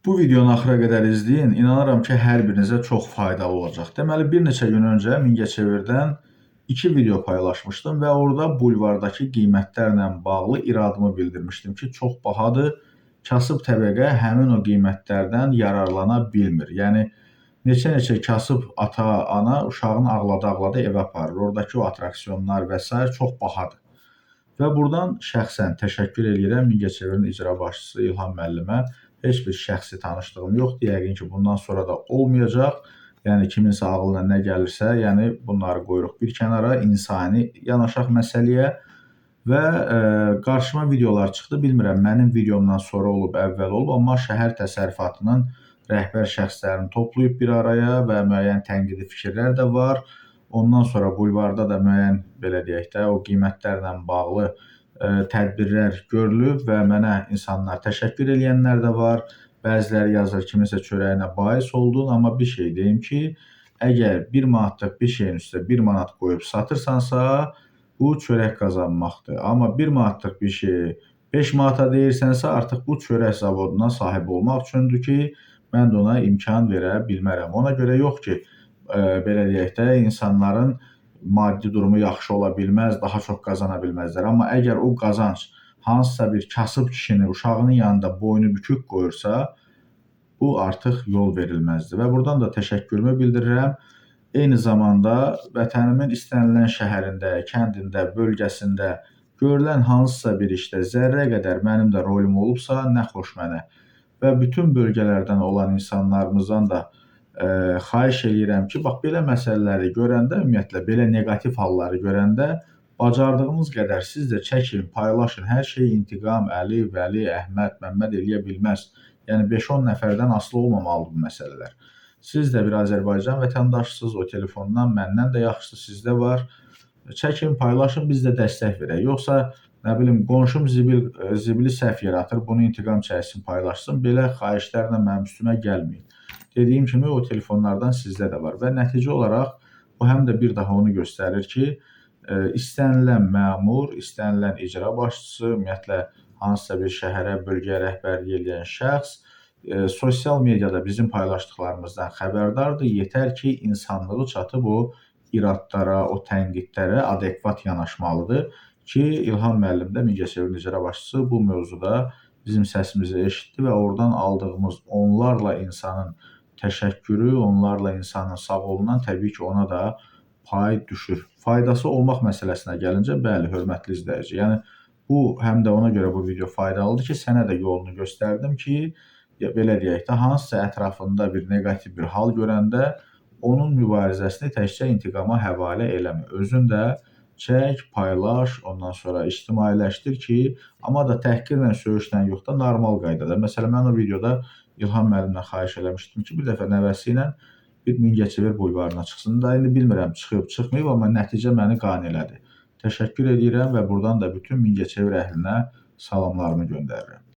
Bu videonu axıra qədər izləyin. İnanıram ki, hər birinizə çox faydalı olacaq. Deməli, bir neçə gün öncə Mingəçevirdən 2 video paylaşmışdım və orada bulvardakı qiymətlərlə bağlı iradımı bildirmişdim ki, çox bahadır. Kasıb təbəqə həmin o qiymətlərdən yararlana bilmir. Yəni, neçə-neçə kasıb ata-ana uşağını ağlada-ağlada evə aparır. Oradakı o atraksiyonlar və s. çox bahadır. Və buradan şəxsən təşəkkür edirəm Mingəçevirin icra başçısı İlham müəllimə. Heç bir şəxsi tanışlığım yoxdur. Yəqin ki, bundan sonra da olmayacaq. Yəni, kiminsə ağlına nə gəlirsə, yəni bunları qoyuruq bir kənara, insani yanaşaq məsələyə və qarşıma videolar çıxdı. Bilmirəm, mənim videomdan sonra olub, əvvəl olub, amma şəhər təsərrüfatının rəhbər şəxslərini toplayıb bir araya və müəyyən tənqidi fikirlər də var. Ondan sonra bulvarda da müəyyən, belə deyək də, o qiymətlərlə bağlı tədbirlər görülüb və mənə insanlar təşəkkür eləyənlər də var. Bəziləri yazır, kiminsə çörəyinə bais oldun, amma bir şey deyim ki, əgər 1 manatlıq bir şeyin üstə 1 manat qoyub satırsansa, bu çörək qazanmaqdır. Amma 1 manatlıq bir şeyi 5 manata deyirsənsə, artıq bu çörək zavoduna sahib olmaq üçündür ki, mən də ona imkan verə bilmərəm. Ona görə yox ki, belə deyək də, insanların maddi durumu yaxşı ola bilməz, daha çox qazana bilməzlər. Amma əgər o qazanc hansısa bir kasıb kişinin uşağının yanında boynu bükük qoyursa, bu artıq yol verilməzdir. Və buradan da təşəkkürümü bildirirəm. Eyni zamanda vətənimin istənilən şəhərində, kəndində, bölgəsində görülən hansısa bir işdə zərrə qədər mənim də rolum olubsa, nə xoş mənə. Və bütün bölgələrdən olan insanlarımızdan da xahiş eləyirəm ki, bax, belə məsələləri görəndə, ümumiyyətlə, belə negativ halları görəndə, bacardığınız qədər siz də çəkin, paylaşın. Hər şey intiqam, Əli, Vəli, Əhməd, Məmməd eləyə bilməz. Yəni, 5-10 nəfərdən asılı olmamalı bu məsələlər. Siz də bir Azərbaycan vətəndaşısınız, o telefondan məndən də yaxşısı sizdə var. Çəkin, paylaşın, biz də dəstək verək. Yoxsa, nə bilim, qonşum zibili səhv yerə atır, bunu intiqam çəksin, paylaşsın. Belə xahişlərlə mənim üstümə gəlməyin. Dediyim kimi, o telefonlardan sizdə də var. Və nəticə olaraq, bu həm də bir daha onu göstərir ki, istənilən məmur, istənilən icra başçısı, ümumiyyətlə, hansısa bir şəhərə, bölgəyə rəhbərlik edən şəxs sosial mediada bizim paylaşdıqlarımızdan xəbərdardır. Yetər ki, insanlığı çatıb o iradlara, o tənqidlərə adekvat yanaşmalıdır ki, İlham müəllim də Mingəçevirin icra başçısı bu mövzuda bizim səsimizi eşitdi və oradan aldığımız onlarla insanın təşəkkürü, onlarla insanın sağolundan təbii ki, ona da pay düşür. Faydası olmaq məsələsinə gəlincə, bəli, hörmətli izləyici. Yəni, bu, həm də ona görə bu video faydalıdır ki, sənə də yolunu göstərdim ki, belə deyək də, hansısa ətrafında bir negativ bir hal görəndə, onun mübarizəsini təkcə intiqama həvalə eləmə. Özün də çək, paylaş, ondan sonra ictimailəşdir ki, amma da təhqirlə, söyüşlə yox da, normal qaydada. Məsələn, mən o videoda İlham müəllimdən xahiş eləmişdim ki, bir dəfə nəvəsi ilə bir Mingəçevir bulvarına çıxsın. Da indi bilmirəm, çıxıb, çıxmayıb, amma nəticə məni qane elədi. Təşəkkür edirəm və buradan da bütün Mingəçevir əhlinə salamlarımı göndərirəm.